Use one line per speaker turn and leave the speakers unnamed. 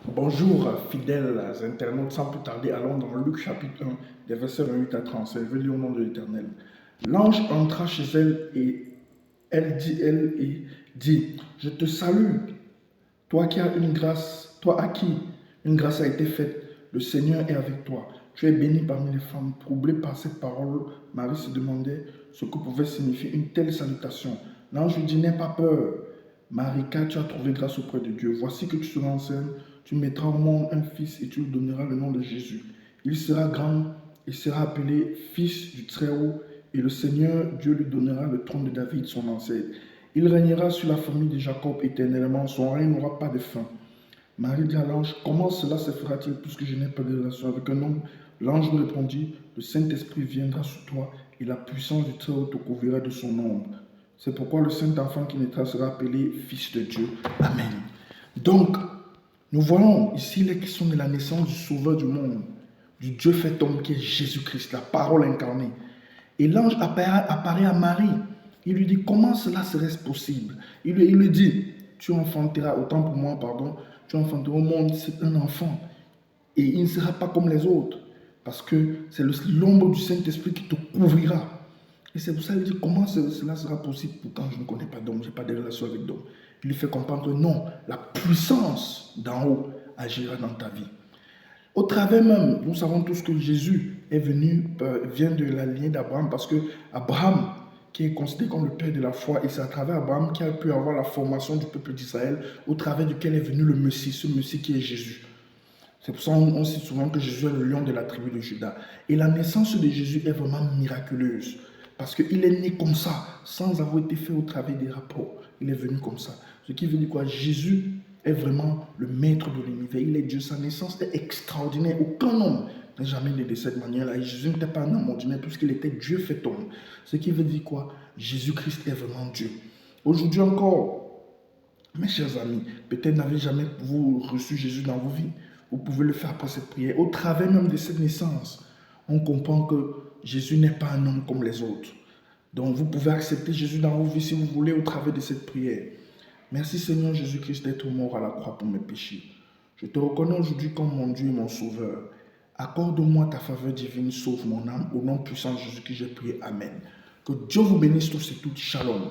Bonjour, fidèles internautes. Sans plus tarder, allons dans Luc chapitre 1, des versets 28 à 35. Je vais lire au nom de l'Éternel. L'ange entra chez elle et dit, je te salue, toi qui as une grâce, toi à qui une grâce a été faite. Le Seigneur est avec toi. Tu es bénie parmi les femmes. Troublée par cette parole, Marie se demandait ce que pouvait signifier une telle salutation. L'ange lui dit, n'aie pas peur, Marie, car tu as trouvé grâce auprès de Dieu. Voici que tu seras enceinte, tu mettras au monde un fils et tu lui donneras le nom de Jésus. Il sera grand et sera appelé fils du Très-Haut, et le Seigneur Dieu lui donnera le trône de David, son ancêtre. Il régnera sur la famille de Jacob éternellement, son règne n'aura pas de fin. Marie dit à l'ange, comment cela se fera-t-il puisque je n'ai pas de relation avec un homme? L'ange lui répondit, le Saint-Esprit viendra sur toi et la puissance du Très-Haut te couvrira de son ombre. C'est pourquoi le Saint-Enfant qui naîtra sera appelé Fils de Dieu. Amen. Donc, nous voyons ici les questions de la naissance du Sauveur du monde, du Dieu fait homme qui est Jésus-Christ, la parole incarnée. Et l'ange apparaît à Marie. Il lui dit, comment cela serait possible? Il lui dit, tu enfanteras, autant pour moi, pardon, tu enfanteras au monde, c'est un enfant. Et il ne sera pas comme les autres. Parce que c'est l'ombre du Saint-Esprit qui te couvrira. Et c'est pour ça qu'il dit, comment cela sera possible? Pourtant, je ne connais pas d'homme, je n'ai pas de relation avec d'homme. Il lui fait comprendre que non, la puissance d'en haut agira dans ta vie. Au travers même, nous savons tous que Jésus est venu, vient de la lignée d'Abraham, parce que Abraham, qui est considéré comme le père de la foi, et c'est à travers Abraham qu'il a pu avoir la formation du peuple d'Israël, au travers duquel est venu le Messie, ce Messie qui est Jésus. C'est pour ça qu'on cite souvent que Jésus est le lion de la tribu de Juda. Et la naissance de Jésus est vraiment miraculeuse, parce qu'il est né comme ça, sans avoir été fait au travers des rapports. Il est venu comme ça. Ce qui veut dire quoi? Jésus est vraiment le maître de l'univers. Il est Dieu. Sa naissance est extraordinaire. Aucun homme n'a jamais né de cette manière-là. Et Jésus n'était pas un homme ordinaire puisqu'il était Dieu fait homme. Ce qui veut dire quoi? Jésus-Christ est vraiment Dieu. Aujourd'hui encore, mes chers amis, peut-être n'avez jamais vous reçu Jésus dans vos vies. Vous pouvez le faire après cette prière. Au travers même de cette naissance, on comprend que Jésus n'est pas un homme comme les autres. Donc vous pouvez accepter Jésus dans vos vies si vous voulez au travers de cette prière. Merci Seigneur Jésus-Christ d'être mort à la croix pour mes péchés. Je te reconnais aujourd'hui comme mon Dieu et mon Sauveur. Accorde-moi ta faveur divine, sauve mon âme. Au nom puissant de Jésus que j'ai prié. Amen. Que Dieu vous bénisse tous et toutes. Shalom.